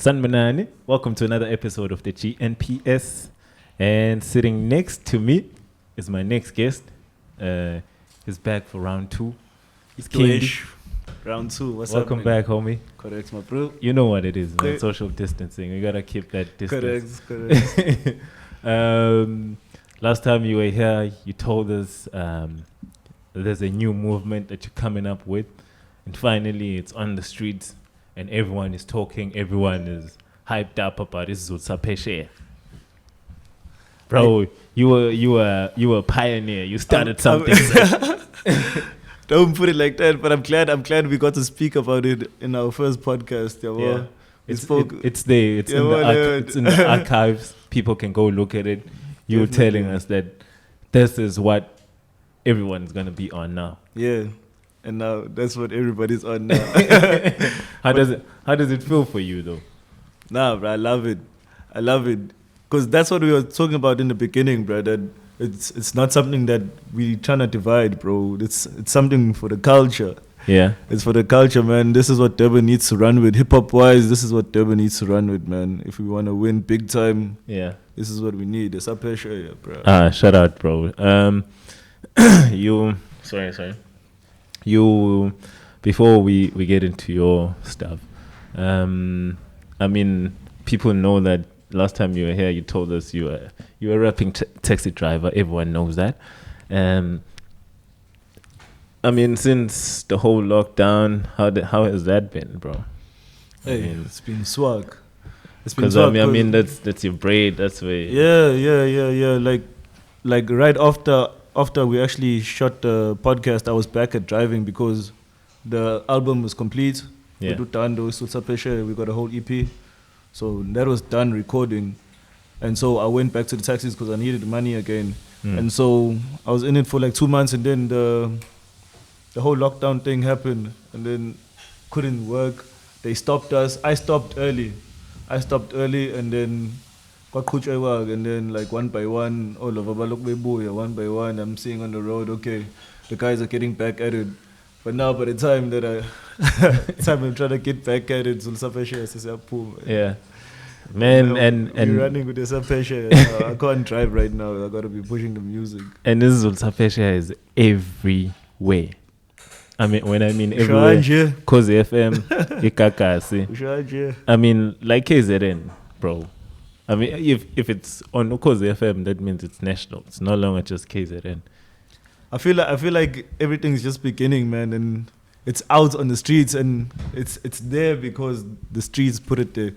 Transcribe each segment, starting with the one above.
Sanmanani, welcome to another episode of the GNPS. And sitting next to me is my next guest. He's back for round 2. It's Skhindi. Round 2. What's up? Welcome back, homie. Correct, my bro. You know what it is, man. Social distancing. We gotta keep that distance. Correct. Last time you were here, you told us there's a new movement that you're coming up with, and finally it's on the streets, and everyone is talking. Everyone is hyped up about this Zutsapeshe. Bro, you were a pioneer. You started something. Don't put it like that. But I'm glad we got to speak about it in our first podcast. Yeah. It's there. It's in the archives. People can go look at it. You were telling us that this is what everyone's gonna be on now. Yeah, and now that's what everybody's on now. How does it feel for you though? Nah, bro, I love it, because that's what we were talking about in the beginning, bro. That it's not something that we trying to divide, bro. It's something for the culture. Yeah, it's for the culture, man. This is what Durban needs to run with. Hip hop wise, this is what Durban needs to run with, man. If we want to win big time, yeah, this is what we need. It's a pressure, bro. Shout out, bro. You before we get into your stuff, I mean, people know that last time you were here, you told us you were a rapping taxi driver. Everyone knows that. I mean, since the whole lockdown, how has that been, bro? It's been swag. Because I mean that's your braid. That's where. Yeah. Like right after we actually shot the podcast, I was back at driving because the album was complete. Yeah. We got a whole EP, so that was done recording, and so I went back to the taxis because I needed money again, and so I was in it for like 2 months, and then the whole lockdown thing happened, and then couldn't work. They stopped us. I stopped early, and then and then like one by one, all of one by one, I'm seeing on the road, okay, the guys are getting back at it. But now by the time that I'm trying to get back at it, yeah. Man, and we're running with the pressure. I can't drive right now. I gotta be pushing the music. And this pressure is everywhere. I mean everywhere. Cause FM, Ikakasi. I mean, like KZN, bro. I mean, if it's on Cause FM, that means it's national. It's no longer just KZN. I feel like everything's just beginning, man, and it's out on the streets, and it's there because the streets put it there.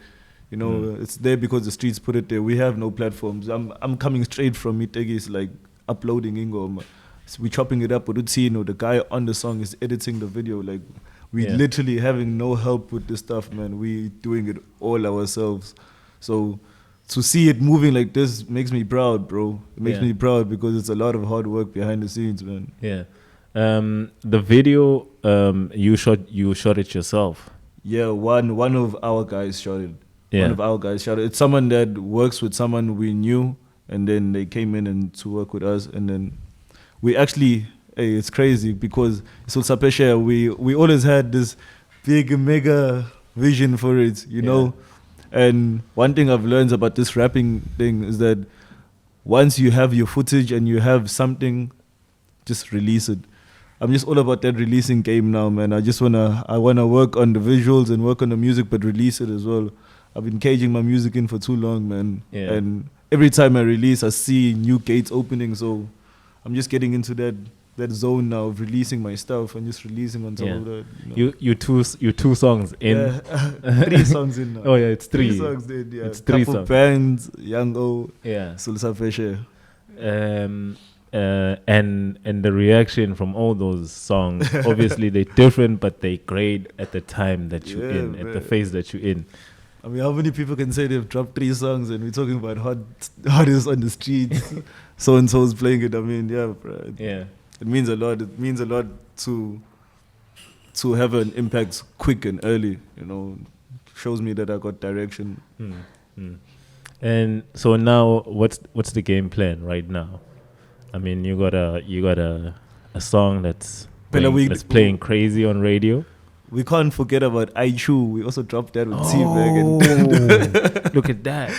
You know, it's there because the streets put it there. We have no platforms. I'm coming straight from Mitegis, like uploading Ingoma. So we're chopping it up with Utsino. The guy on the song is editing the video. Like we literally having no help with this stuff, man. We doing it all ourselves. So to see it moving like this makes me proud, bro. It makes me proud because it's a lot of hard work behind the scenes, man. Yeah. The video, you shot it yourself. Yeah, one of our guys shot it. Yeah. One of our guys shot it. It's someone that works with someone we knew, and then they came in and to work with us, and then we actually, it's crazy because Sulsapeshe, we always had this big mega vision for it, you know. And one thing I've learned about this rapping thing is that once you have your footage and you have something, just release it. I'm just all about that releasing game now, man. I wanna work on the visuals and work on the music, but release it as well. I've been caging my music in for too long, man. Yeah. And every time I release, I see new gates opening. So I'm just getting into that zone now of releasing my stuff and just releasing on top of that. You two songs in. Yeah. 3 songs in now. Oh yeah, it's 3. 3 songs in, yeah. It's 3 songs. Bands, Young O, yeah. Sulsapeshe. And the reaction from all those songs, obviously they're different, but they great at the time that you're in, man. At the phase that you're in. I mean, how many people can say they've dropped 3 songs and we're talking about hottest on the streets, so and so's playing it? I mean, yeah, bro. Yeah. It means a lot. It means a lot to have an impact quick and early. You know, shows me that I got direction. And so now, what's the game plan right now? I mean, you got a song that's playing crazy on radio. we can't forget about I Chew. We also dropped that with T-Bag. Look at that.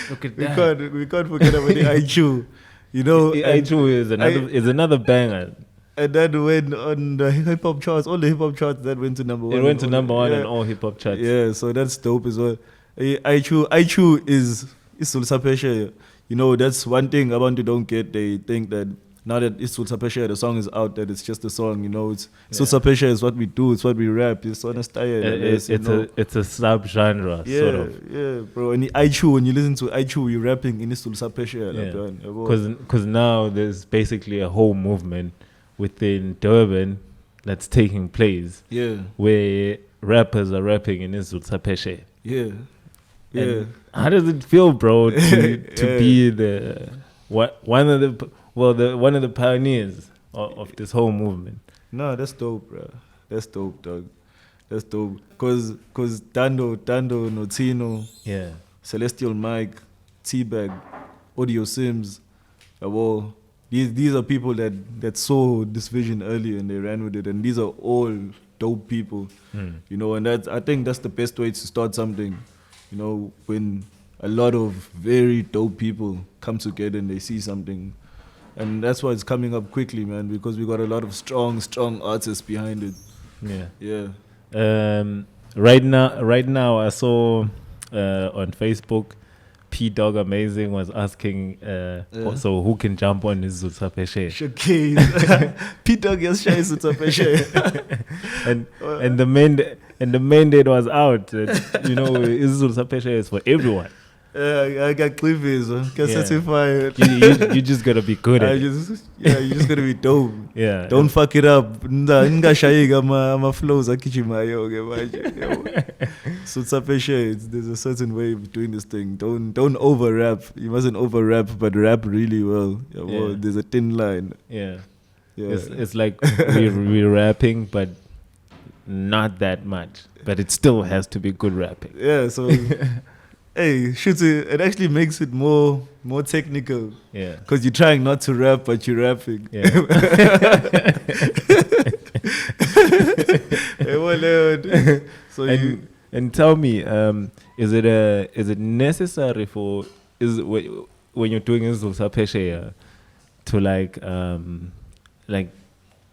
We can't forget about the I Chew. You know, I Chew is another banger. And that went on the hip hop charts, all the hip hop charts that went to number one. It went to number one on all hip hop charts. Yeah, so that's dope as well. I Chew is Sulsapeshe. You know, that's one thing Abantu don't get. They think that now that it's Sulsapeshe, the song is out, that it's just a song. You know, Sulsapeshe is what we do, it's what we rap, it's on a style. It's a sub genre, sort of. Yeah, bro. And I Chew, when you listen to I Chew, you're rapping in Sulsapeshe. Because now there's basically a whole movement within Durban that's taking place. Yeah. Where rappers are rapping in Sulsapeshe. Yeah. Yeah. And how does it feel, bro, to be one of the pioneers of this whole movement? No, that's dope, bro. That's dope, dog. That's dope. Cause Dando, Notino, Celestial Mike, T-Bag, Audio Sims, well, these are people that saw this vision early and they ran with it, and these are all dope people. You know, and I think that's the best way to start something. You know, when a lot of very dope people come together and they see something. And that's why it's coming up quickly, man, because we got a lot of strong artists behind it. Yeah. Right now, I saw on Facebook, P-Dog Amazing was asking, so who can jump on this Sulsapeshe? P-Dog is shy Sulsapeshe. And the mandate was out. You know, Sulsapeshe is for everyone. I got clippies, certified. You just gotta be good at it. You just gotta be dope. Yeah. Don't fuck it up. My flows are kichimayo. Sulsapeshe, there's a certain way of doing this thing. Don't over rap. You mustn't over rap, but rap really well. Well, there's a thin line. Yeah. It's like we're rapping, but not that much. But it still has to be good rapping. Yeah, so hey, it actually makes it more technical. Yeah. Because you're trying not to rap, but you're rapping. Yeah. So and tell me, is it necessary when you're doing Sulsapeshe to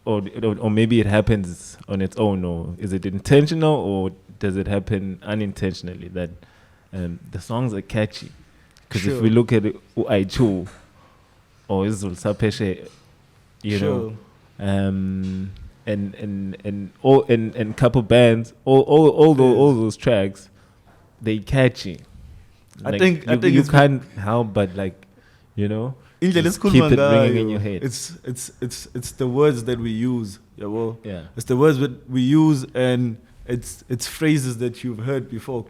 or maybe it happens on its own, or is it intentional, or does it happen unintentionally that the songs are catchy? Because if we look at Aichu or Sulsapeshe, you know, and couple bands, all those tracks, they catchy. I think you can't help but keep it ringing in your head. It's the words that we use. Yeah. It's the words that we use, and it's phrases that you've heard before.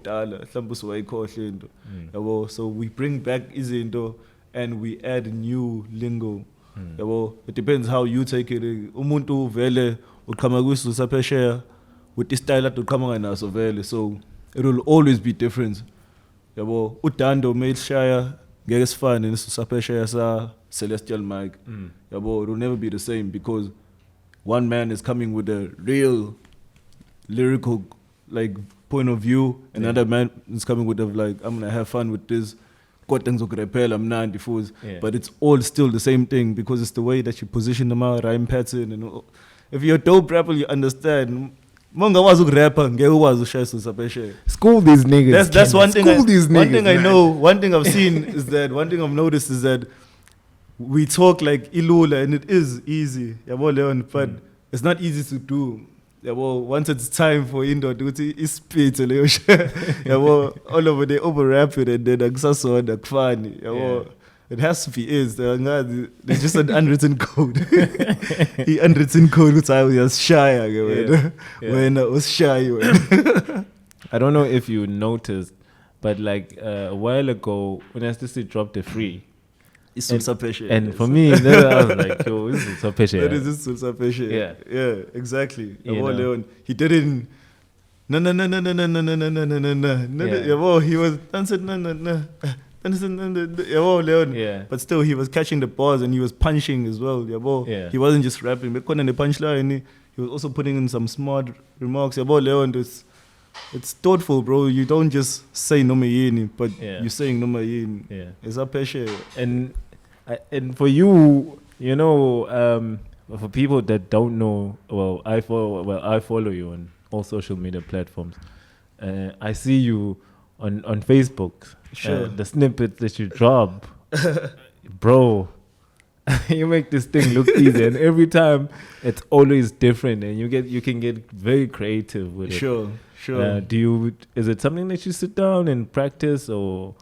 So we bring back izinto and we add new lingo. It depends how you take it. Umuntu vele uqhama kwiSulsapeshe with istyle that uqhama naso vele, so it will always be different. Udando made shaya ngeke sifane neSulsapeshe sa Celestial Mike. It will never be the same, because one man is coming with a real lyrical point of view, another man is coming with I'm gonna have fun with this, but it's all still the same thing, because it's the way that you position them out, rhyme pattern, and if you're a dope rapper, you understand. Monga was rapper, school these niggas. That's one thing. One thing I man. know. One thing I've seen is that one thing I've noticed is that we talk like ilula, and it is easy, but it's not easy to do. Once it's time for Indo duty, it's spit. All over they over rap it, and then it has to be there's just an unwritten code. The unwritten code which I was shy when I was shy. I don't know if you noticed, but a while ago when STC dropped the free, it's Sulsapeshe. And for me, I was like, yo, this is Sulsapeshe. That is Sulsapeshe. Yeah, exactly. He didn't. No. He was dancing. No. Yeah. But still, he was catching the bars and he was punching as well. Yeah. He wasn't just rapping. But on the punchline, he he was also putting in some smart remarks about Leon. It's thoughtful, bro. You don't just say noma yini, but you're saying noma yini. Yeah. It's a peshe. And for you, you know, for people that don't know, I follow you on all social media platforms. I see you on Facebook. Sure. The snippets that you drop, bro. You make this thing look easy, and every time it's always different, and you can get very creative with it. Sure. Is it something that you sit down and practice, or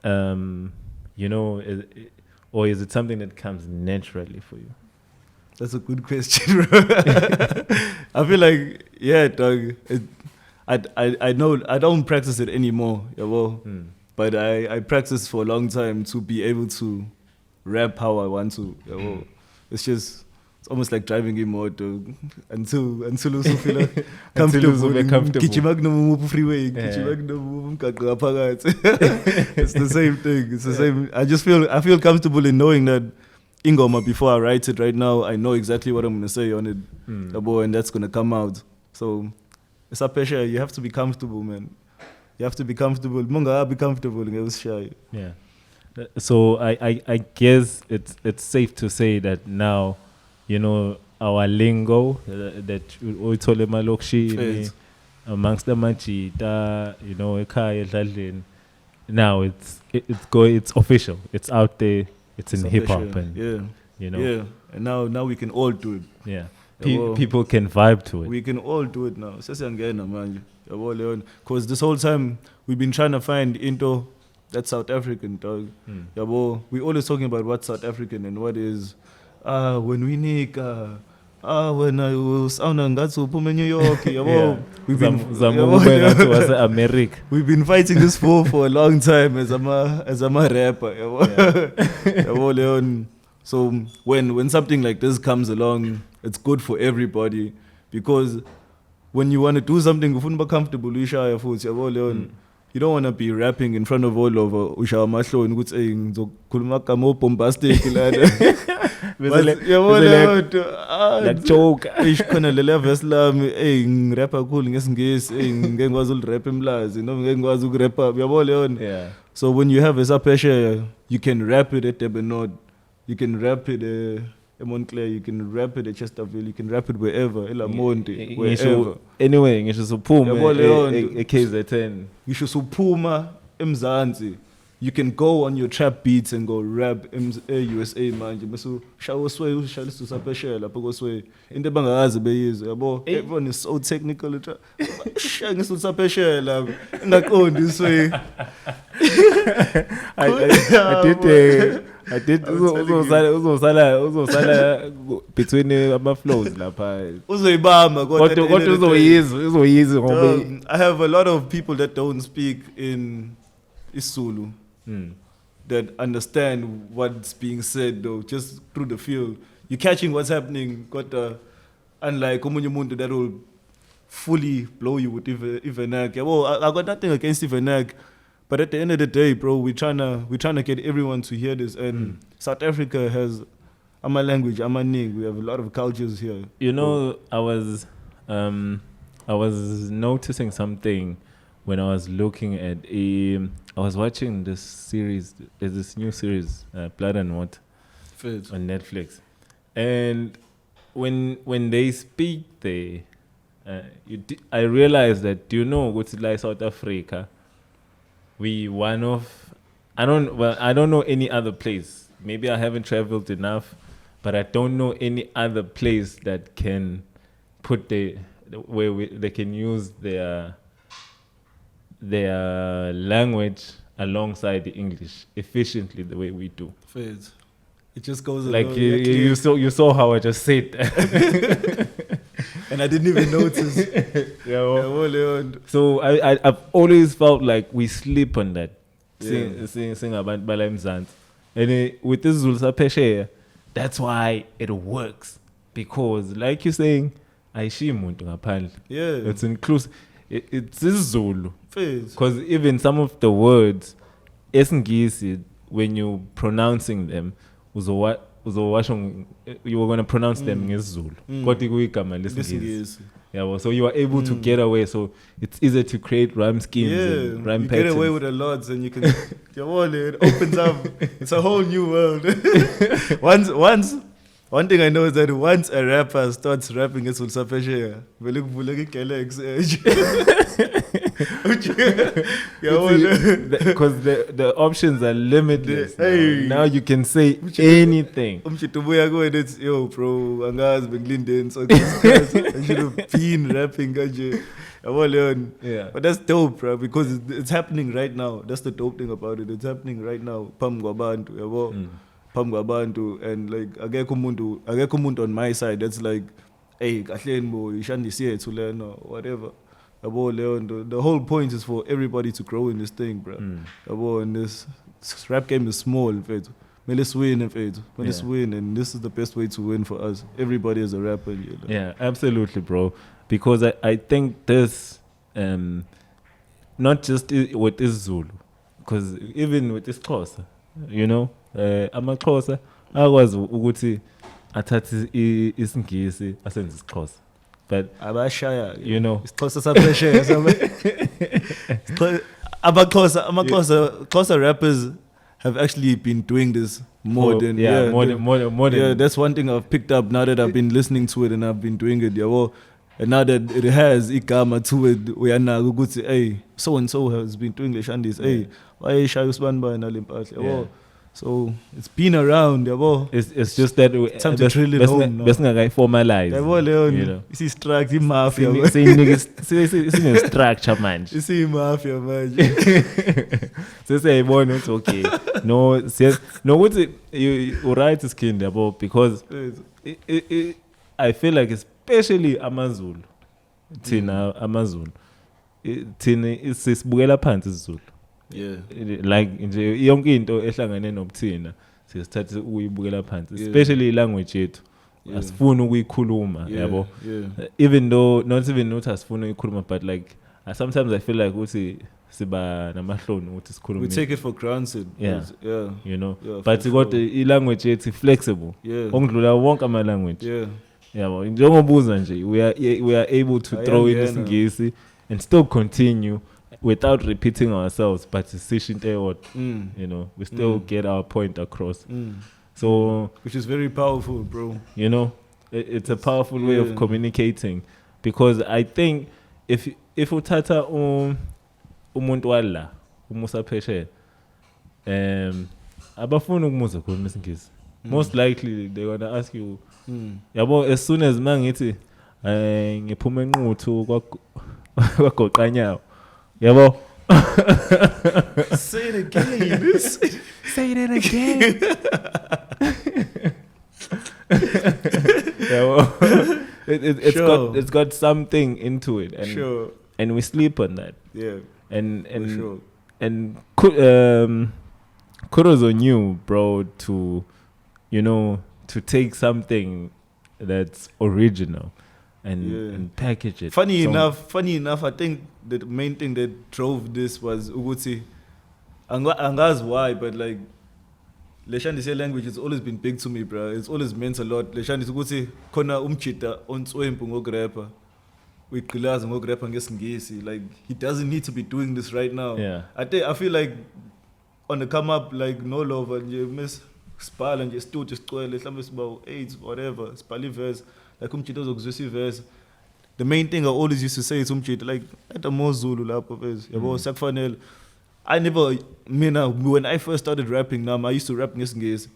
you know, or is it something that comes naturally for you? That's a good question, bro. I feel like, yeah, dog. I know I don't practice it anymore, but I practiced for a long time to be able to rap how I want to. It's almost like driving a motor until you feel comfortable. Freeway. It's the same thing. It's the same. I feel comfortable in knowing that ingoma, before I write it right now, I know exactly what I'm gonna say on it, and that's gonna come out. So it's a pressure. You have to be comfortable, man. You have to be comfortable. Munga be comfortable. Yeah. So I guess it's safe to say that now, you know, our lingo that we told Malokshi amongst the Machita, you know, now it's official. It's out there. It's in hip hop, and you know, and now we can all do it. Yeah, people can vibe to it. We can all do it now. Because this whole time we've been trying to find into that South African, dog. We always talking about what's South African and what is when we nick when I was in New York. We've been fighting this for a long time as I'm a rapper. So when something like this comes along, it's good for everybody, because when you want to do something comfortable, you don't want to be rapping in front of all over Usha Maslo and good saying Kulmakamo bombastic like joke. Ich kann lele vesla rapper cool ngesingisi ngengwazi rap imlazi no ngengwazi ukurapper yabo leon. So when you have a pressure, you can rap it at Durban, you can rap it at Montclair, you can rap it at Chesterfield, you can rap it wherever, Elamonte, wherever. Anyway, ngisho suphuma eKZN. Ngisho suphuma eMzansi. You can go on your trap beats and go rap USA manje. Bese shawo sway ushalisa usapeshe lapho kosway. Into bangazi beyizwe yabo. Everyone is so technical. Ngisa usapeshe lapho. Ngaqondi isway. I did uzosala between ama flows lapha. Uzoyibamba kodwa uzoyizwa ngoba I have a lot of people that don't speak in Isulu. That understand what's being said though, just through the feel. You're catching what's happening, but unlike Komunyamuntu that will fully blow you with Ivanak. Well, I got nothing against Ivanak, but at the end of the day, bro, we're trying to get everyone to hear this. And South Africa has Ama language, Ama ning. We have a lot of cultures here. You know, I was noticing something when I was looking at I was watching this series. There's this new series, Blood and Water, on Netflix, and when they speak there, I realized that, do you know what's like South Africa? We one of I don't know any other place. Maybe I haven't traveled enough, but I don't know any other place that can put they can use their language alongside the English efficiently the way we do. It just goes like you saw how I just said and I didn't even notice. So I've always felt like we sleep on that. Sing about Bala Mzansi. And with this Zulsa Peshe, that's why it works. Because like you're saying, it's inclusive. It's Zulu. Because even some of the words, when you're pronouncing them, you were going to pronounce them ngesizulu kodwa kuyigama lesingisi. Yeah, well, so you are able to get away. So it's easier to create rhyme schemes and rhyme patterns. You get away with a lot, and you can. It opens up. It's a whole new world. One thing I know is that once a rapper starts rapping, it's Ulsapeshe. Because the options are limitless. Now you can say anything. It's yo, bro. Angas Benglinden, so I should have been rapping. Yeah. But that's dope, bro, because it's happening right now. That's the dope thing about it. It's happening right now. Pam Gwabantu, and like akekho umuntu on my side that's like, hey, kahleni bo ishandisiye to learn or whatever. The whole point is for everybody to grow in this thing, bro. And this rap game is small, let's win, let's win, and this is the best way to win for us. Everybody is a rapper, you know? Yeah, absolutely, bro. Because I think this, not just with this Zulu, because even with this Xhosa, you know, amaXhosa akwazi ukuthi athathe isingisi asenze isiXhosa. But abashaya, you know, isiXhosa saphesheya amaXhosa rappers have actually been doing this more than that's one thing I've picked up now that I've been listening to it and I've been doing it. And now that it has igama to it, we are now good to hey, so and so has been doing the shandis. Hey, why Shai Usman na limpathle? So it's been around, It's just that time to drill it home. Best guy formalize. You know, you see structure mafia. See structure, man. You see mafia, man. So say, boy, it's okay. No, what's it? You right to Skhindi about because I feel like especially Amazulu, Tina Amazulu, Tina is sibukela phansi isiZulu. Yeah, like nje yonke into ehlangane nobuthina sisithathe ukuyibukela phansi, especially language yethu asifuni ukuyikhuluma, yabo. Even though not asifuni ukuyikhuluma, but like sometimes I feel like uthi siba namahloni ukuthi sikhulume. We take it for granted. Yeah, you know. But got language yethu flexible. Ongidlula wonke ama language. Yabo, njengobuza nje we are able to throw in isingisi and still continue without repeating ourselves, but you know, we still get our point across. So, which is very powerful, bro. You know, it's a powerful way of communicating, because I think if uthatha umuntu wala umusa phesheya abafuna ukumuza khona isingisi, most likely they're going to ask you yabo, as soon as mangithi ngiphuma enquthu kwagoqanyawo, yabo. Say it again. Say it again. It's got something into it, and and we sleep on that. And kudos on you, bro, to to take something that's original and package it. Funny enough, I think the main thing that drove this was Uguti. Angas why, but like Leshandise language has always been big to me, bro. It's always meant a lot. Leshandise Uguti kona umchita ontswempu ngograpper. With Gulazi ngograpper ngesingisi. Like he doesn't need to be doing this right now. I feel like on the come up, like no love and you miss spal and just do just about AIDS, whatever, spali verse. Like verse. The main thing I always used to say is like at a more Zulu lapho verse. Sakfanel. When I first started rapping now, I used to rap ngesingisi.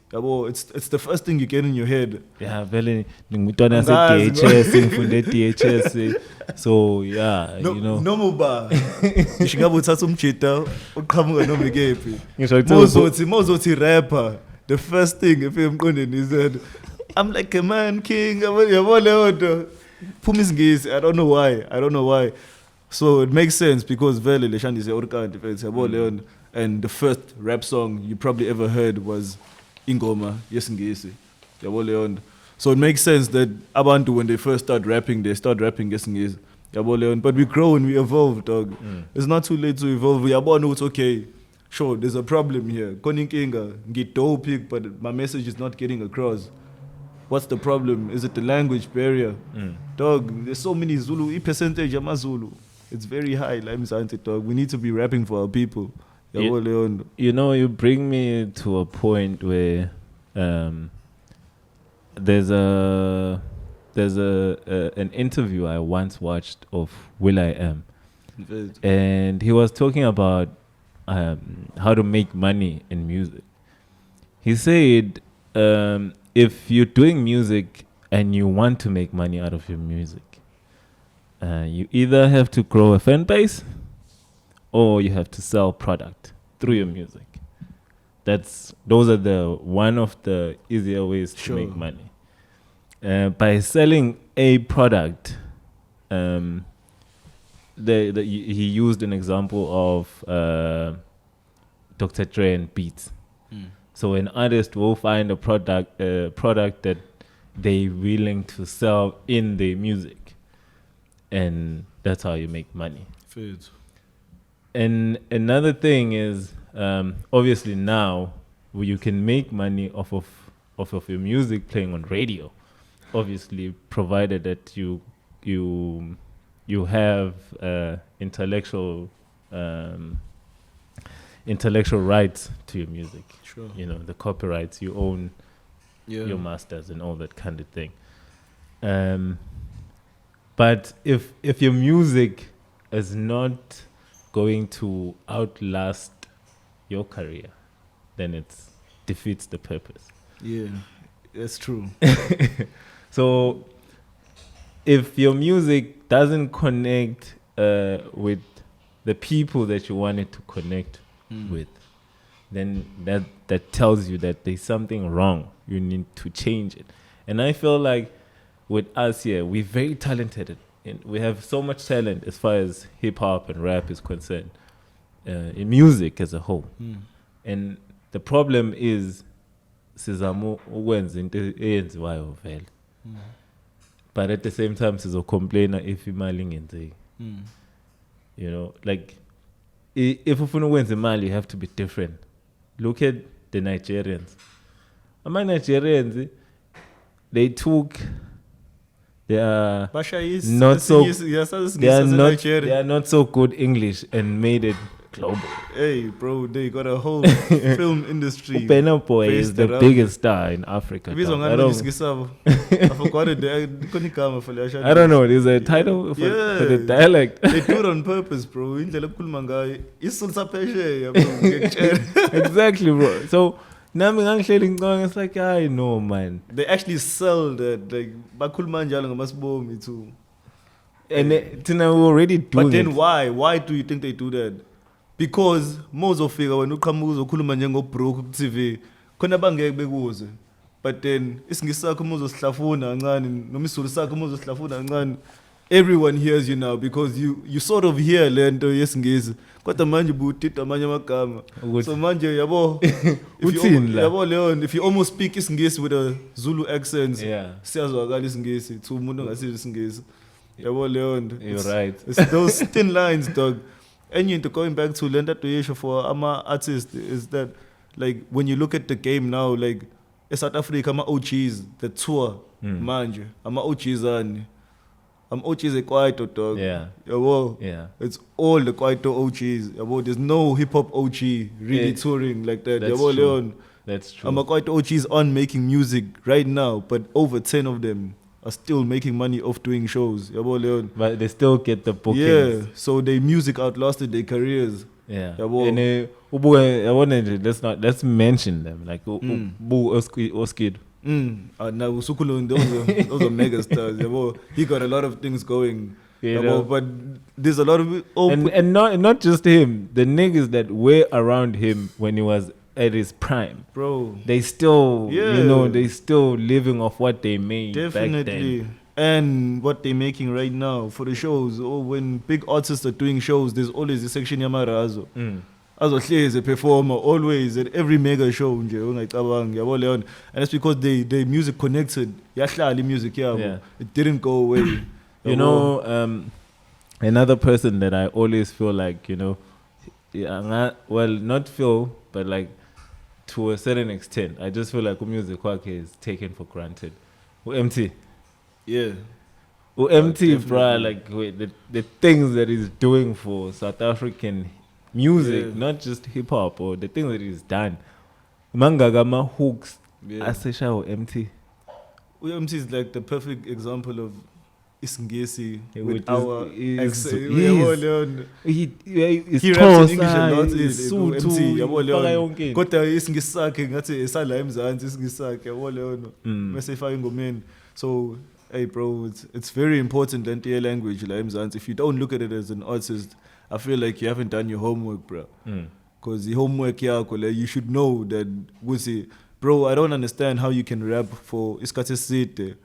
It's the first thing you get in your head. Yeah, vele ngumntwana se-DHS ngifunde DHS. So yeah, you know. No muba. Ngishingaba uthatha umjita uqhamuka noma ikephi. Mozothi rapper. The first thing if emqondeni is that I'm like a man king. I don't know why. So it makes sense because vele leshandi se orkandi vele and the first rap song you probably ever heard was Ingoma yesingisi. Yabo leon. So it makes sense that abantu when they first start rapping yesingisi. Yabo leon. But we grow and we evolve, dog. It's not too late to evolve. We are born it's okay. sure, there's a problem here. Koninkinga, get dope, but my message is not getting across. What's the problem? Is it the language barrier? Dog, there's so many Zulu. Percentage of Zulu. It's very high. Dog. We need to be rapping for our people. You know, you bring me to a point where there's an interview I once watched of will.i.am, and he was talking about how to make money in music. He said, if you're doing music and you want to make money out of your music, you either have to grow a fan base or you have to sell product through your music. Those are one of the easier ways to make money. By selling a product, he used an example of Dr. Dre and Beats. So an artist will find a product that they're willing to sell in their music, and that's how you make money. Foods. And another thing is, obviously now you can make money off of your music playing on radio. Obviously, provided that you have intellectual rights to your music. Sure. You know, the copyrights, you own your masters and all that kind of thing. But if your music is not going to outlast your career, then it defeats the purpose. Yeah, that's true. So if your music doesn't connect with the people that you want it to connect with, then that tells you that there's something wrong. You need to change it. And I feel like with us here, we're very talented. And we have so much talent as far as hip-hop and rap is concerned, in music as a whole. And the problem is, sizama ukwenza into eyenziwayo vele. But at the same time, complain if imali ingenzeki. You know, like, if ufuna ukwenza imali, you have to be different. Look at the Nigerians. Nigerians, they took they are not so good English and made it global. Hey, bro, they got a whole film industry. Upena Boy is the biggest star in Africa. I forgot it. I don't know. There's a title for the dialect. They do it on purpose, bro. Exactly, bro. So it's like, I know, man. They actually sell that, like, me too. And we're already doing But then it. why do you think they do that? Because most of it, when you come to broke TV, but then everyone hears you now because you sort of hear lento yesingisi kodwa manje butita amanye amagama so manje yabo if you almost speak isingisi with a Zulu accent siyazwakala isingisi to umuntu ongasizwe isingisi yabo leyo nto. You're right. It's those thin lines, dog. And you going back to lenda to issue for ama artist is that, like, when you look at the game now, like South Africa ama OGs the tour manje ama OGs ani I'm OGs a Kwaito, dog. Yeah. It's all the Kwaito OGs. There's no hip hop OG really touring like that. That's true. That's true. I'm a Kwaito OGs on making music right now, but over 10 of them are still making money off doing shows. But they still get the bookings. Yeah, so their music outlasted their careers. Yeah. And let's mention them. Like Oskid. Now Usukulu, those are mega stars. He got a lot of things going. But there's a lot of and not just him. The niggas that were around him when he was at his prime, bro, they still they still living off what they made. Definitely. Back then. And what they're making right now for the shows. When big artists are doing shows, there's always a section Yamarazo. As a performer, always at every mega show, and it's because they music connected. Music, it didn't go away. Another person that I always feel like, well, not feel, but like to a certain extent, I just feel like music is taken for granted. MT. Yeah. MT, bruh, like the things that he's doing for South African music, not just hip hop, or the things that he's done. Mangagama hooks. Asesha MT. MT is like the perfect example of Skhindi with our he raps in English a lot. MT yabo kodwa isingisi sakhe ngathi esala emzansi isingisi sakhe yabo leyo mase ifaka ingomeni. So hey bro, it's very important lento language la emzansi. If you don't look at it as an artist, I feel like you haven't done your homework, bro. Because the homework yakho, you should know that bro, I don't understand how you can rap for isikhathi eside.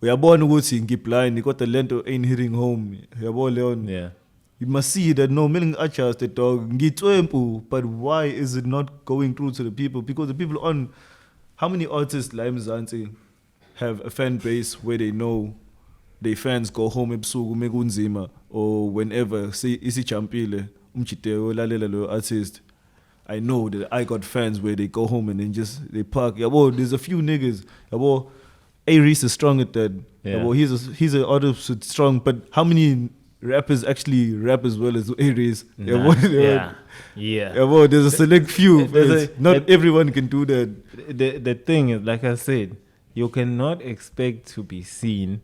Uyabona ukuthi ngiblind kodwa lento ain't hitting home. Uyabona leyo. Yeah. You must see that no meaning adjust the dog ngitswempu, but why is it not going through to the people? Because the people on how many artists la emzansi have a fan base where they know their fans go home ebusuku mekunzima or whenever say isichampile umchiteo lalela lo artist. I know that I got fans where they go home and then they park. Yabo, there's a few niggas. Yabo, A-Reese is strong at that. Yeah. Yabo, he's an artist who's strong, but how many rappers actually rap as well as A-Reese? Nah. Yeah. Yabo, there's a select few. Not everyone can do that. The thing is, like I said, you cannot expect to be seen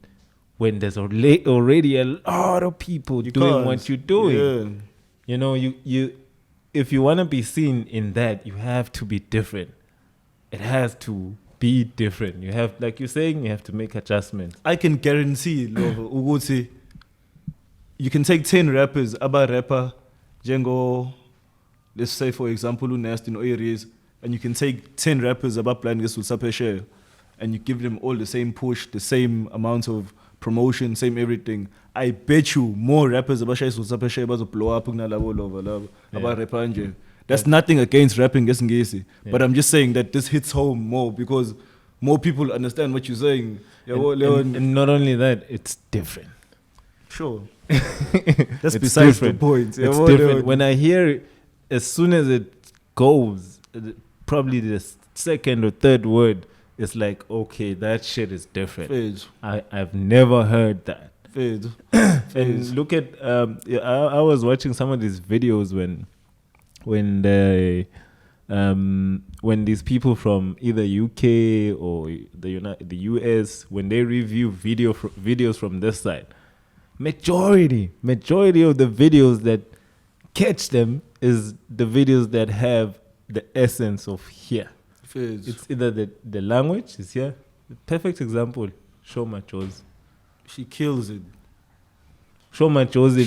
when there's already a lot of people doing what you're doing. Yeah. You know, you if you want to be seen in that, you have to be different. It has to be different. You have, like you're saying, you have to make adjustments. I can guarantee, Uguti, you can take 10 rappers, Abba rapper, Django, let's say for example, Unest in areas, and you can take 10 rappers, Abba Plan Sapeshe, and you give them all the same push, the same amount of promotion, same everything. I bet you more rappers about to blow up about rapper. That's nothing against rapping, but I'm just saying that this hits home more because more people understand what you're saying. And not only that, it's different. Sure. That's besides the point. It's different. When I hear it, as soon as it goes, probably the second or third word, it's like, okay, that shit is different. I've never heard that. And look at I was watching some of these videos when these people from either UK or the US, when they review videos from this side, majority of the videos that catch them is the videos that have the essence of here. It's either the language is here. Perfect example, Shoma Chose. She kills it. Shoma Chose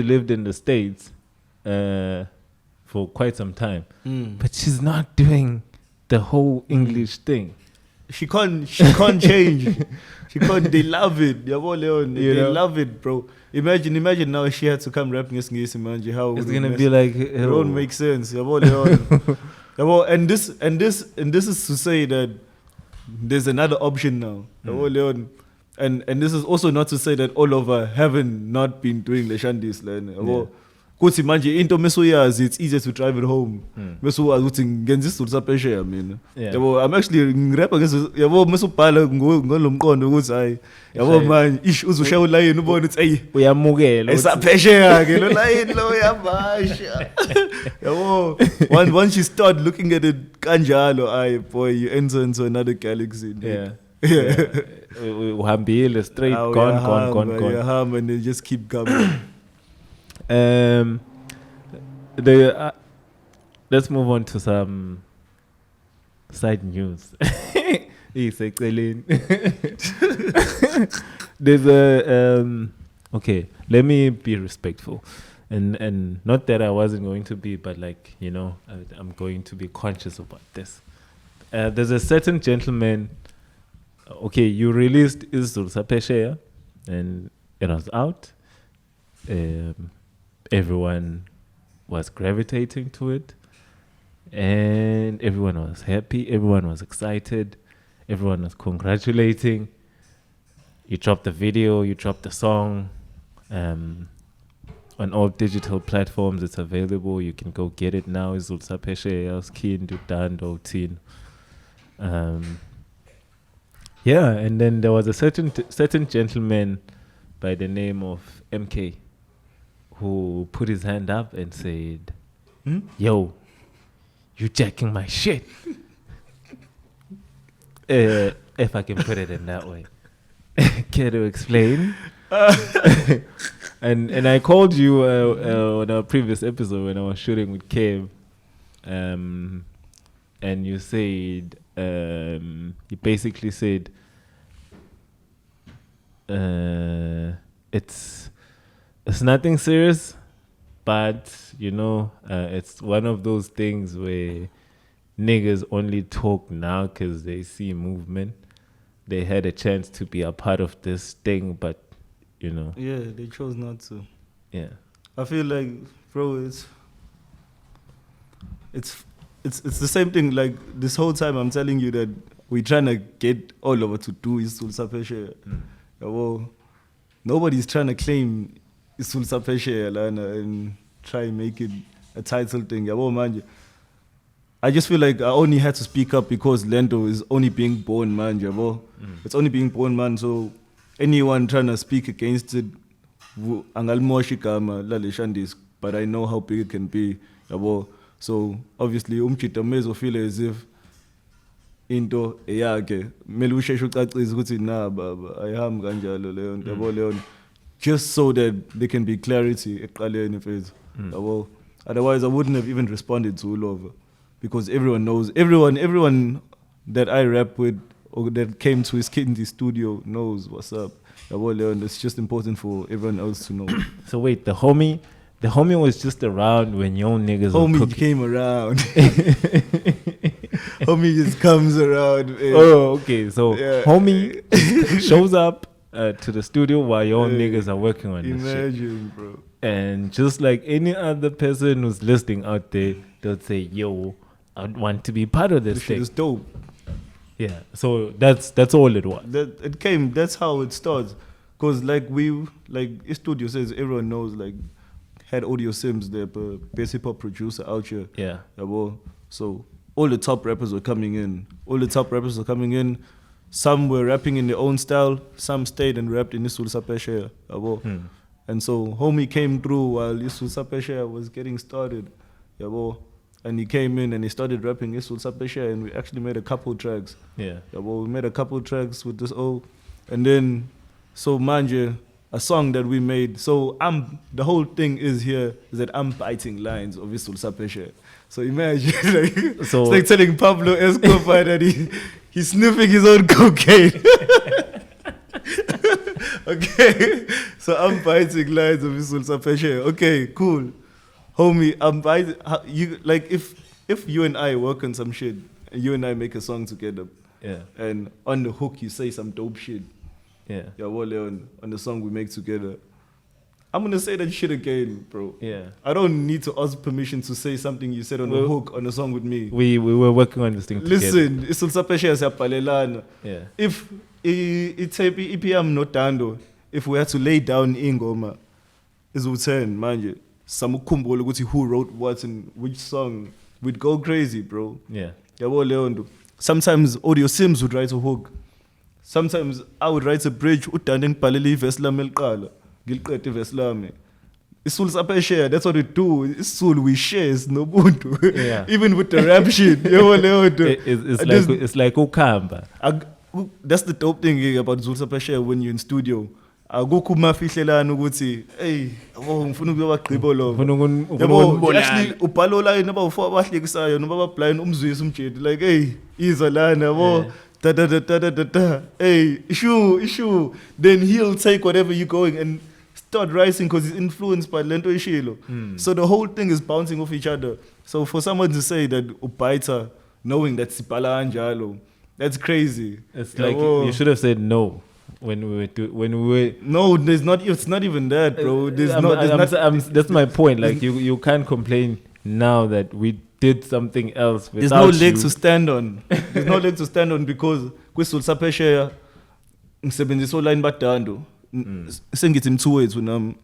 lived in the States for quite some time. But she's not doing the whole English thing. She can't change. She can't. They love it. They love it, bro. Imagine now she had to come rapping Skhindi. How it's gonna be like it won't make sense. And this is to say that there's another option now. And this is also not to say that all of us haven't not been doing the shandis. Kuthi manje into mesoyazi, it's easier to drive it home. Mesowazi ukuthi ngenza isizulu saphesheya mina. Yabo, I'm actually ngirapha ngezo yabo mesubhala ngolomqondo ukuthi hayi yabo manje uzoshaya ulayini ubone ukuthi hey uyamukela esaphesheya ke lo layini lo yabasha. Yabo, once you start looking at it kanjalo, ay boy, you enter into another galaxy. Uhambile straight, gone. And they just keep coming. Let's move on to some side news. There's a okay, let me be respectful, and not that I wasn't going to be, but like, you know, I'm going to be conscious about this. There's a certain gentleman. Okay, you released Isur Sapesheya, and it was out. Everyone was gravitating to it, and everyone was happy, everyone was excited, everyone was congratulating. You dropped the video, you dropped the song. on all digital platforms. It's available. You can go get it now. It's Skhindi, Dando, Tin. Yeah, and then there was a certain gentleman by the name of MK who put his hand up and said, "Yo, you jacking my shit." If I can put it in that way. Care to explain? and I called you on our previous episode when I was shooting with Kev, and you said, you basically said, it's nothing serious, but it's one of those things where niggas only talk now because they see movement. They had a chance to be a part of this thing, but yeah, they chose not to. Yeah, I feel like, bro, it's the same thing. Like this whole time, I'm telling you that we're trying to get all over to do Isul Sapeshe. Well, nobody's trying to claim Isul Sapeshe and try and make it a title thing. Well, man, I just feel like I only had to speak up because Lento is only being born, man. It's only being born, man. So anyone trying to speak against it, but I know how big it can be. So obviously, umchita mezo feel as if into eyake melushe shuqaqiza ukuthi na baba ayihamba kanjalo leyo nto yabo leyo, just so that there can be clarity eqaleni phase. Otherwise I wouldn't have even responded to Ulova, because everyone knows, everyone that I rap with or that came to his Skhindi studio knows what's up. And it's just important for everyone else to know. So wait, the homie was just around when young niggas were cooking. Came around. Homie just comes around. Oh, okay. So homie shows up to the studio while young niggas are working on this shit. Imagine, bro. And just like any other person who's listening out there, they'll say, "Yo, I want to be part of this thing." It's dope. Yeah. So that's all it was. That's how it starts. Cause like studio says, everyone knows, like, had Audio Sims, the best hip hop producer out here. Yeah. So all the top rappers were coming in. Some were rapping in their own style. Some stayed and rapped in Isul Sapeshe. And so homie came through while Isul Sapeshe was getting started. And he came in and he started rapping Isul Sapeshe, and we actually made a couple tracks. Yeah. We made a couple tracks with this and then so manje, a song that we made. So the whole thing is that I'm biting lines of Isul Sapeshe. So imagine, it's like telling Pablo Escobar that he's sniffing his own cocaine. Okay, so I'm biting lines of Isul Sapeshe. Okay, cool, homie. I'm biting. You like if you and I work on some shit, and you and I make a song together. Yeah. And on the hook you say some dope shit. Yeah. On the song we make together, I'm gonna say that shit again, bro. Yeah. I don't need to ask permission to say something you said on the hook on the song with me. We were working on this thing together. Listen, Isul Sapeshe siyabhalelana. Yeah. If EPM not dando, if we had to lay down ingoma, is U10, manje. Samukhumbula ukuthi who wrote what and which song, we'd go crazy, bro. Yeah. Sometimes Audio Sims would write a hook. Sometimes I would write a bridge. Utande ngibhalele ivesi lami eliqala, ngiliqede ivesi lami. Isul Sapeshe, that's what we do. Isul, we share, it's nobuntu. Yeah. Even with the rap shit. It's like ukamba. That's the dope thing about Isul Sapeshe when you're in studio. Akukho mafihlelana ukuthi hey ngifuna ukuyobagqibo lo. Actually ubhalo la noma ufo abahlekisayo noma abablind umzwisi umjedi like hey izwa lana yabo da hey issue, then he'll take whatever you're going and start writing because he's influenced by lento ishilo. So the whole thing is bouncing off each other. So for someone to say that ubaita knowing that sibhala kanjalo, that's crazy. It's like you should have said no. When we were no, there's not. It's not even that, bro. That's my point. Like you can't complain now that we did something else. There's no leg to stand on. There's no leg to stand on because kwisul sapeshe ngisebenzisa online badando sengithi mthuwethu nami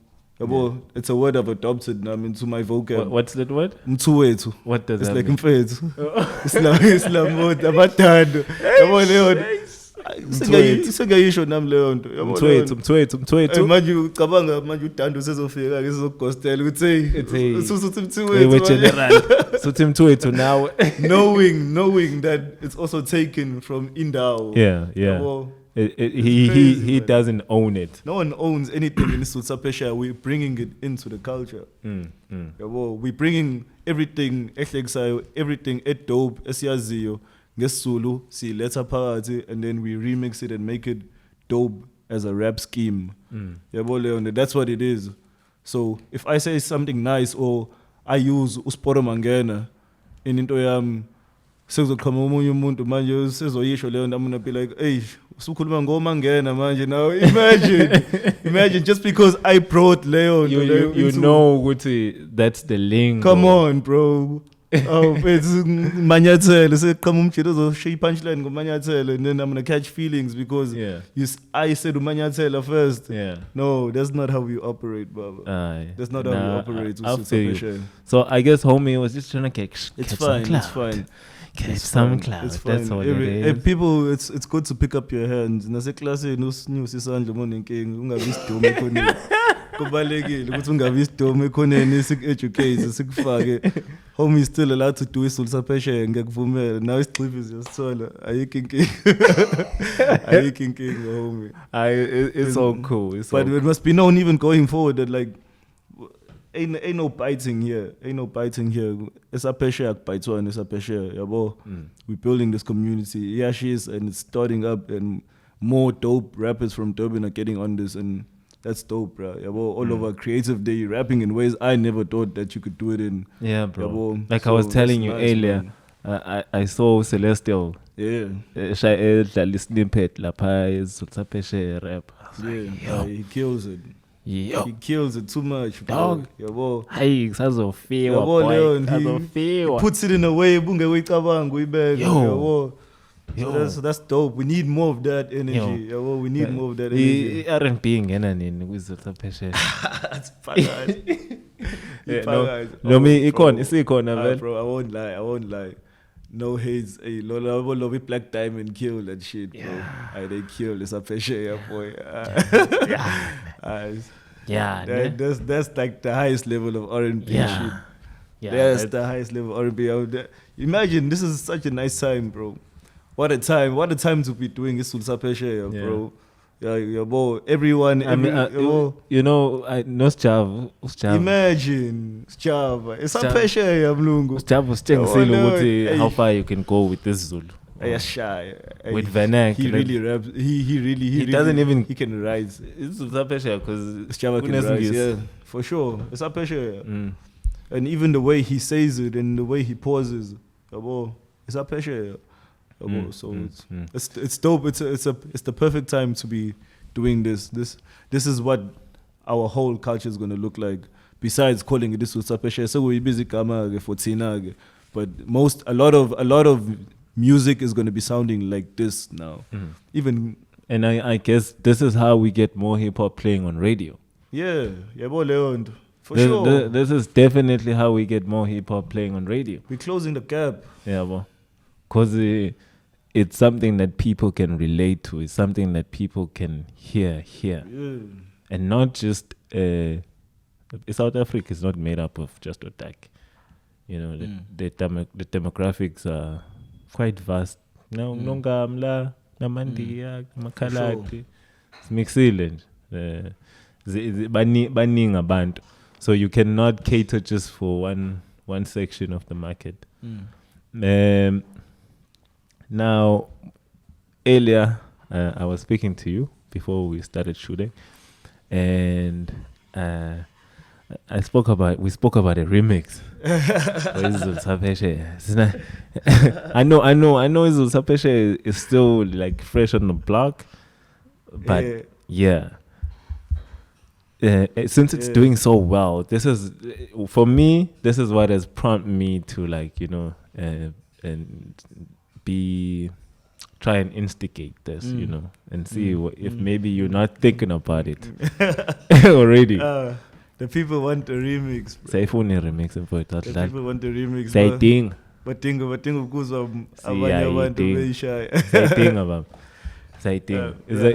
It's a word I've adopted into my vocab. What's that word? Mtsuwethu. What does it's that like mean? Islam mode abathando. Yabo leyo isengayisho nami leyo nto. Mtsuwethu. Manje ucabanga manje uDando usezofika ke sizogostela ukuthi usuthi Mtsuwethu. We general. Suthi Mtsuwethu now. knowing that it's also taken from Indawo. Yeah. He doesn't own it. No one owns anything in Sulsapesha. We're bringing it into the culture. We're bringing everything everything dope esiyaziyo ngesizulu siletha phakathi, and then we remix it and make it dope as a rap scheme. That's what it is. So if I say something nice or I use usporo mangena in into yam sekuzoqhama omunye umuntu manje sezoyisho leyo nto, I'm gonna be like, hey, usukhuluma ngomangena manje now. Imagine just because I brought leyo you know ukuthi that's the link. Come on, bro. It's manyathelo seqhama umjito uzoshiya punchline ngomanyathelo, and then I'm gonna catch feelings because I said umanyathelo first. No, that's not how we operate, Baba. That's not how we operate. I'll feel you. So I guess homie was just trying to catch some clout. Catch some clout. That's all it is. People, it's good to pick up your hands. Nase class news isandla monenkinga ungabi isidumo ekhoneni. Kubalekile ukuthi ungabi isidumo ekhoneni sik-educate sikufake. Homie is still allowed to do isulsapeshe ngekuvumela. Now isigxivi siyasithola. Ayikho inkinga homie. It's all cool. But it must be known even going forward that like ain't no biting here. Esapeshe akubhayithwana esapeshe, yabo. We're building this community. Yeah, she is, and it's starting up, and more dope rappers from Durban are getting on this, and that's dope, bro. Yabo, all over Creative Day, rapping in ways I never thought that you could do it in. Yeah, bro. Yabo. Like I was telling you earlier, I saw Celestial. Yeah. The snippet lapha esapeshe rap. Yeah, he kills it. Yo. He kills it too much, bro. Dog. Yabo. Hey, sazofewa boy. He puts it in a way bunge uyicabanga uyibeka. Yabo. So that's dope. We need more of that energy. Yabo, we need more of that energy. R&B ngena nini kwizothapeshe. It's phakathi. No me isikhona vele. Bro, I won't lie. No hates. Hey, Lola Black Diamond kill that shit, bro. They kill this apeshe, boy. That's like the highest level of R&B shit. That's the highest level of R&B out there. Imagine, this is such a nice time, bro. What a time to be doing this Sulsapeshe, bro. Yeah, bro. Everyone, I know Schav. Imagine, Schav. It's a peshe, Mlungu. Schav was saying how far you can go with this Zulu. Shy. With vernacular. He really raps. He doesn't even. He can rise. It's a peshe because Schav can rise. Yeah, for sure. It's a peshe. And even the way he says it and the way he pauses, it's a peshe. It's dope. It's the perfect time to be doing this. This is what our whole culture is gonna look like. Besides calling it this Sulsapeshe, so we busy kama for Tina, but a lot of music is gonna be sounding like this now. Even, and I guess this is how we get more hip hop playing on radio. Yeah, Leon. For sure. This is definitely how we get more hip hop playing on radio. We're closing the gap. Yeah, because it's something that people can relate to. It's something that people can hear, and not just. South Africa is not made up of just Otak. You know, the demographics are quite vast. Nongamla, Namandia, Makalati, Mixilend, Baning Abantu. So you cannot cater just for one section of the market. Now, earlier, I was speaking to you before we started shooting, and we spoke about a remix. I know Sulsapeshe is still like fresh on the block, but since it's doing so well, this is for me. This is what has prompted me to and try and instigate this, and see if maybe you're not thinking about it already. The people want a remix. Sayifuna remix mfowethu The adlala. people want a remix. Sayidinga. Badinga ukuzwa abanye abantu beyishaya. Sayidinga baba. Sayidinga.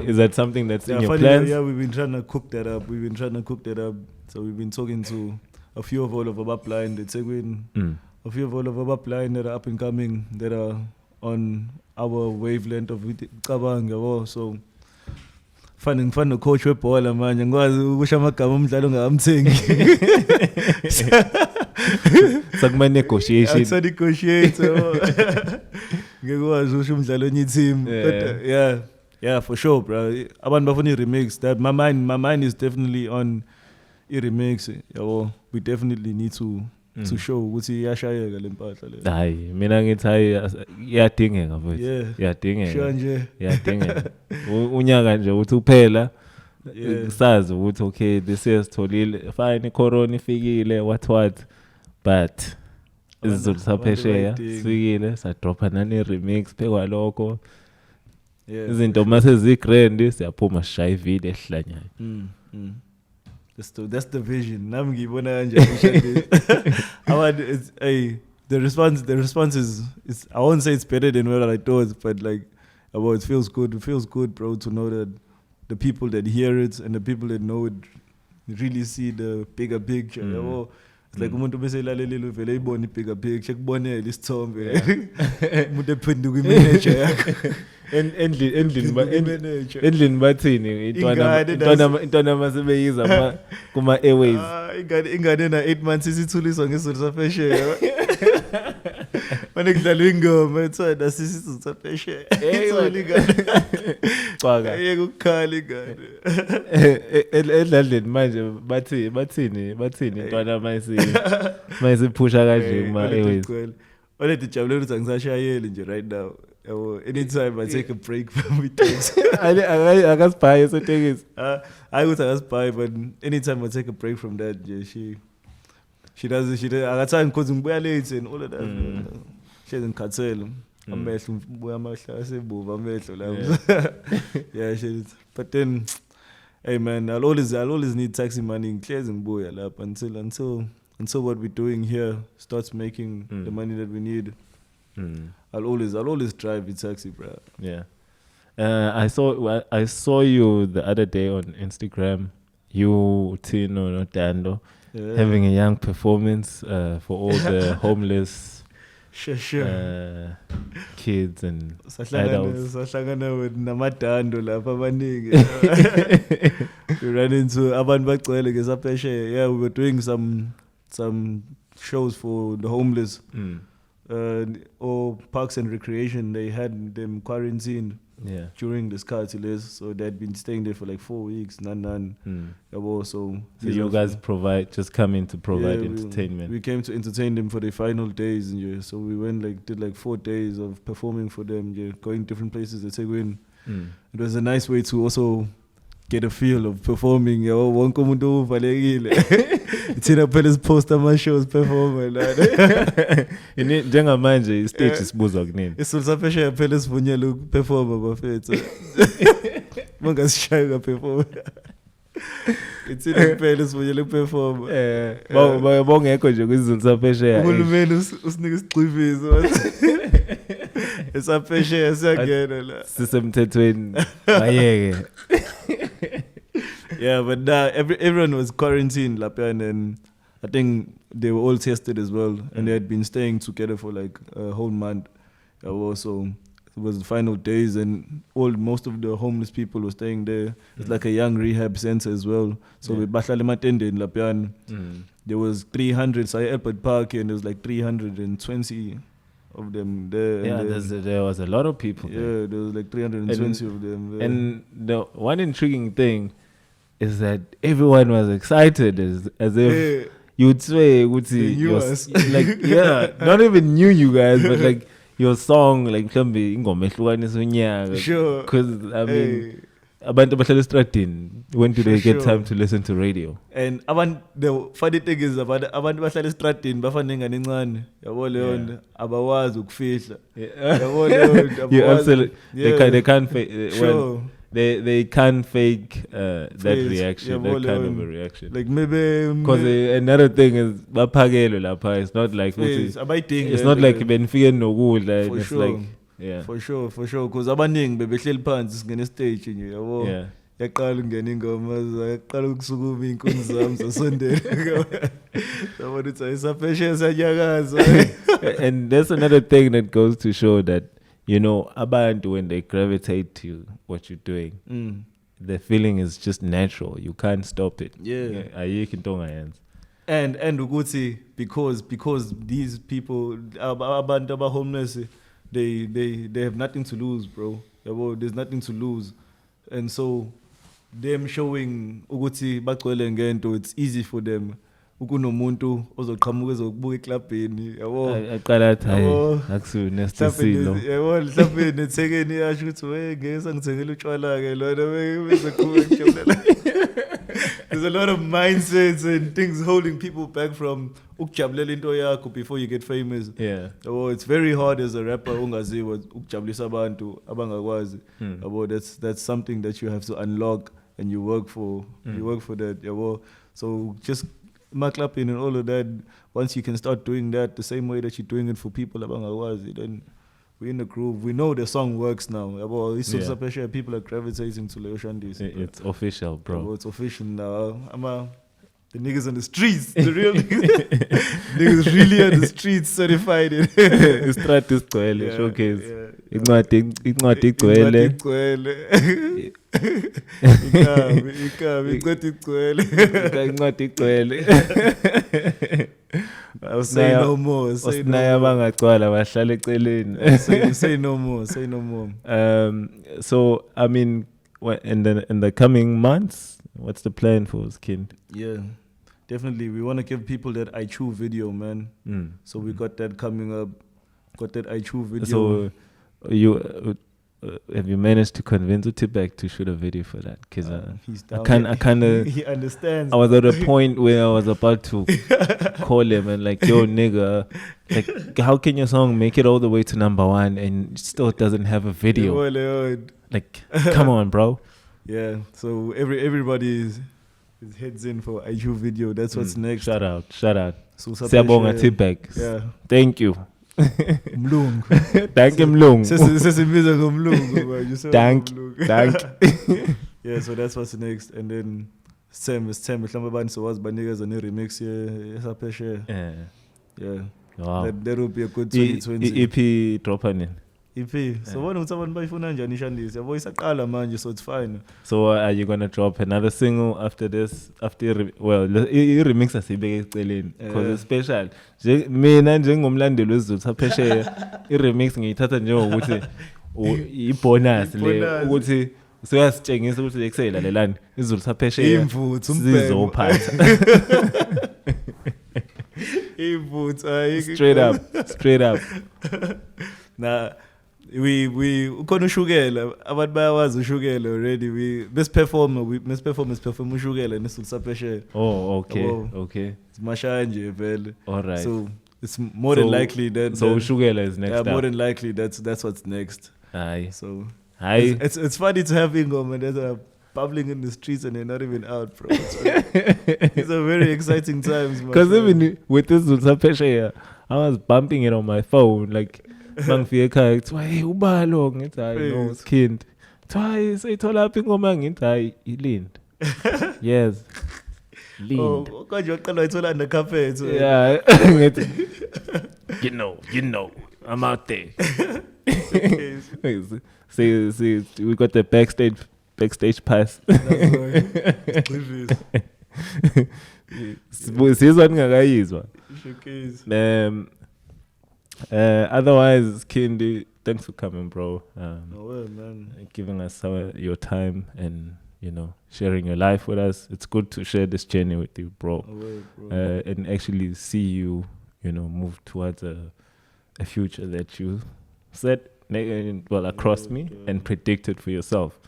Is that something that's in your plans? Yeah, we've been trying to cook that up. So we've been talking to a few of all of our blind. A few of all of our blind that are up and coming, that are on our wavelength of cabang. So fun to coach webhola manje ngikwazi ukusho amagama omdlalo ongamthengi. Sakuma negotiation. So negotiate. Ngikwazi ukusho umdlalo onye team. But yeah, for sure, bro. Abantu bafuna remix. That my mind is definitely on a remix. We definitely need to show ukuthi iyashayeka lempahla le. Hayi, mina ngithi hayi iyadingeka mfowethu. Iyadingeka. Sure nje. Iyadingeka. Unyaka nje uthi uphela. Sazi ukuthi okay, this is tholile. Fine, corona ifikile, what. But izizulu saphesheya sifikile sadropa nani remix phekwa lokho. Izinto mase zigrand siyaphuma sishaya video ehlanyayo. That's the vision. Nami ngibona kanje. The response is I won't say it's better than what I thought, but like it feels good. It feels good, bro, to know that the people that hear it and the people that know it really see the bigger picture. It's like umuntu bese lalela uvele ibona ibigger picture kubonela isithombe. Umuntu ephenduka imanager yakho. Endlini bathini intwana masebeyiza kuma airways. Ingane na 8 months isithuliswa ngesizulu saphesheya. Manje kudlala ingoma ethanda sisizulu saphesheya. Cwaka. Ayeke ukukhala ingane. Endlini manje bathini intwana mayisiphusha kanje kuma airways. Olethi jabulele ukuthi angisashayeli nje right now. Anytime I take a break from it. I got buy so take it. I would buy, but anytime I take a break from that, she does. I got time because we're late and all of that. She doesn't cancel. Yeah, she. But then, hey man, I'll always need taxi money in clears and boy until what we're doing here starts making the money that we need. I'll always drive a taxi, bro. Yeah. I saw you the other day on Instagram. You, Tino, Dando, having a young performance for all the homeless kids and adults. Sahlangana with namadando lapha abaningi. We ran into abantu bagcwele ngesaphesheya. Yeah, we were doing some shows for the homeless. Or parks and recreation, they had them quarantined during this cartilage, so they'd been staying there for like 4 weeks. So you guys come in to provide entertainment. We came to entertain them for the final days, so we went did 4 days of performing for them, going different places they take in. It was a nice way to also get a feel of performing. Wonke umuntu uvalekile. Thina phela siposta ama shows performer la. Njengamanje istage isibuzwa kunini. Isizulu saphesheya phela sivunyelwe ukuperforma bafethu. Mangasishaya performer. Ithina phela sivunyelwe ukuperforma. Bongekho nje kwizizulu saphesheya. Uhulumeni usinika isiqiviso. Esaphesheya siyangena la. Sisemthethweni bayeke. Yeah, but everyone was quarantined, and I think they were all tested as well, and they had been staying together for like a whole month. So it was the final days, and most of the homeless people were staying there. It's like a young rehab center as well. So we bahlale matende lapyan. There was 300. So I Albert Park, and there was like 320 of them there. Yeah, there was a lot of people there. Yeah, there was like 320 of them there. And the one intriguing thing is that everyone was excited as if you'd say not even knew you guys, but like your song mhlambe ingoma ehlukanisa unyaka. Sure. Because I mean abantu bahlala estradini, when do they get time to listen to radio? And the funny thing is abantu bahlala estradini bafana ingane encane, yabo leyo nto abawazi ukufihla. Yabo leyo nto they can't sure. they can't fake that reaction, that kind of a reaction. Like maybe because another thing is baphakelo lapha. It's not like it's not like benifike nokudla. For it's sure. Like yeah. For sure. Because abaningi bebehleli phansi singene stage nje yabo. Yeah. Yaqala ungena ingoma yaqala ukusukuma inkuni zami zasondela. Someone uthi ayisapeshe sanyakaza. And that's another thing that goes to show that, you know, abantu, when they gravitate to what you're doing, the feeling is just natural. You can't stop it. Yeah. And ukuthi because these people abantu aba homeless, they have nothing to lose, bro. There's nothing to lose. And so them showing ukuthi bagcwele ngento, it's easy for them. Ukunomuntu ozoqhamuka ezokubuka eklabheni yabo aqala athi hayi akusunesisilo yabo mhlawumbe nethekeni yasho ukuthi we ngeke sangithengela utshwala ke lona bezokhuluma kujabulela. There's a lot of mindsets and things holding people back from ukujabulela into yakho before you get famous. Yeah. Oh, it's very hard as a rapper ungaziwa ukujabulisa abantu abangakwazi. That's something that you have to unlock and you work for. You work for that. So just clapping and all of that, once you can start doing that the same way that you're doing it for people abangakwazi, then we're in the groove. We know the song works now. People are gravitating to Leo Shandis. It's official, bro. It's official now. The niggas on the streets, the real niggas. Niggas really on the streets certified it. Strat is Gwele, showcase. Incwadi Gwele. Incwadi Gwele. Say no more. Say no more. So I mean, in the coming months, what's the plan for Skhindi? Yeah, definitely. We want to give people that I Chew video, man. So we got that coming up. Got that I Chew video. So you have you managed to convince Utibek to shoot a video for that? Because I kind of he understands. I was at a point where I was about to call him and like, yo, nigga, like, how can your song make it all the way to #1 and still doesn't have a video? Like, come on, bro. Yeah. So everybody is heads in for I Chew video. That's what's next. Shout out. Siyabonga Utibek. Yeah. Thank you. Mlungu. Thank you, Mlungu. Sesibiza ngomlungu. Thank. Yeah, so that's what's next. And then Sam mhlawumbe abantu sowazi banikeza ne remix yesapeshe. Yeah. Wow. That will be a good 2020. EP drop nini? EP. So wona ukuthi abantu bayifuna njani Shandisi? Yabo isaqala manje, so it's fine. So are you going to drop another single after this? Remix asibeke eceleni because it's special. Mina njengomlandeli wezizwe phesheya i-remix ngiyithatha njengokuthi i-bonus le ukuthi siyasitshengisa ukuthi ekuseyilalelani izulu saphesheya imvuthu sizophatha. Imvuthu straight up. Nah, we ukhona ushukela, abantu bayawazi ushukela already. We best performer ushukela nesulusaphesheya. Oh, okay. It's mashaya nje vele. All right. So it's more than likely that ushukela is next. Yeah, more than likely that's what's next. Aye. So Aye. It's funny to have ingoma that are bubbling in the streets and they're not even out, bro. These are very exciting times, man. Because even with this Sapesha, I was bumping it on my phone, like mangifika ekhaya kuthi hey ubalo ngithi hayi no Skhindi. Twice sayithola apha ingoma ngithi hayi iLind. Yes. Lind. Oh, kanje waqala wayithola under carpet. Yeah. You know, I'm out there. See, we got the backstage pass. That's right. Sizwa ngakayizwa. Showcase. Otherwise, Skhindi, thanks for coming, bro. Well, man. Giving us your time and, you know, sharing your life with us. It's good to share this journey with you, bro. Well, bro. And actually see you, you know, move towards a future that you set across me and predicted for yourself.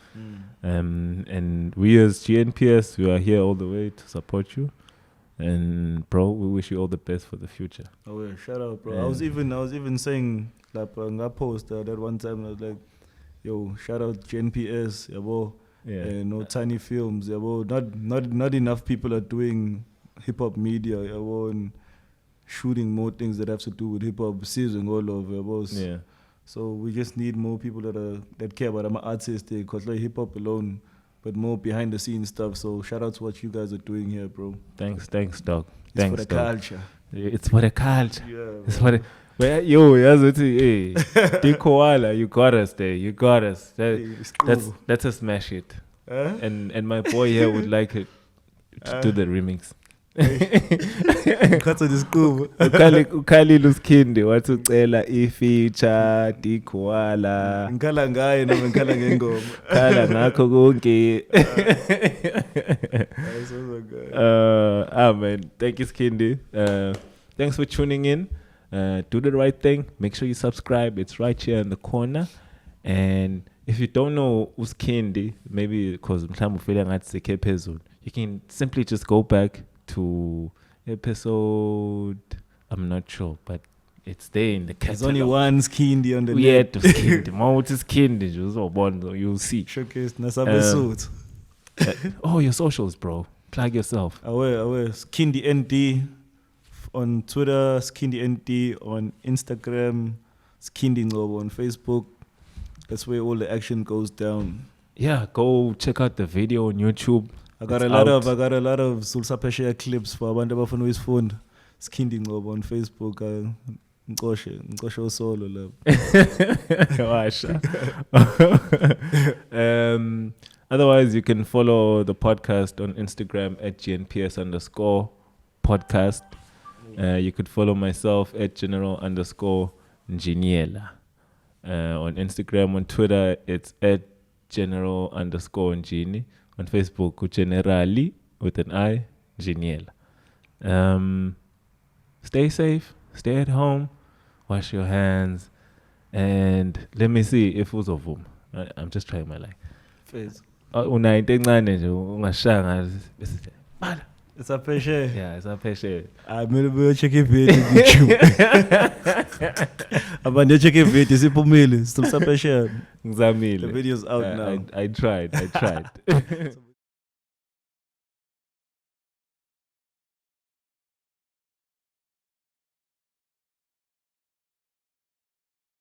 And we as GNPS, we are here all the way to support you. And bro, we wish you all the best for the future. Oh yeah, shout out, bro. I was even saying like nga post that one time. I was like, yo, shout out GNPS, yabo. Yeah. No tiny films, yabo. Not enough people are doing hip hop media, yabo, and shooting more things that have to do with hip hop, season all over, yabo. Yeah. So we just need more people that care about artists, because like hip hop alone, but more behind the scenes stuff. So shout out to what you guys are doing here, bro. Thanks, dog. It's for the culture. It's for the culture. Yeah, it's for the. Well, yo, hey, the koala, you got us there. You got us. That's a smash hit. And my boy here would like it to do the remix. Ukhali Skhindi wathucela ifeature di koala ngikhala ngaye noma ngikhala ngengoma khala ngakho konke man, thank you Skhindi. Thanks for tuning in. Do the right thing, make sure you subscribe, it's right here in the corner. And if you don't know Skhindi, maybe because mhlawumbe ufile ngathi sekhe phezulu, you can simply just go back to episode, I'm not sure, but it's there in the catalog. There's only one Skhindi on the net. Yeah, to Skhindi. Mawuthi Skhindi nje you'll see. Showcase nasabe suit. Oh, your socials, bro. Plug yourself. Aware. Skhindi ND on Twitter, Skhindi ND on Instagram, Skhindi Ngobo on Facebook. That's where all the action goes down. Yeah, go check out the video on YouTube. I got a lot of Sulsa Pesha clips for abantu abafuna uyisifunda. Skhindi Ngobo on Facebook. Ngqoshe solo lapho. Washa. Otherwise, you can follow the podcast on Instagram at GNPS_podcast. You could follow myself at General_Njiniela. On Instagram, on Twitter, it's at General_Njini. On Facebook, Generali with an I, Njiniela. Stay safe, stay at home, wash your hands, and let me see if uzovuma. I'm just trying my luck. Unayinto encane nje ungashanga bese bala. It's a pressure. Yeah, it's a pressure. I'm going to check a video on YouTube. I'm going to check a video. It's a pressure. The video's out now. I tried.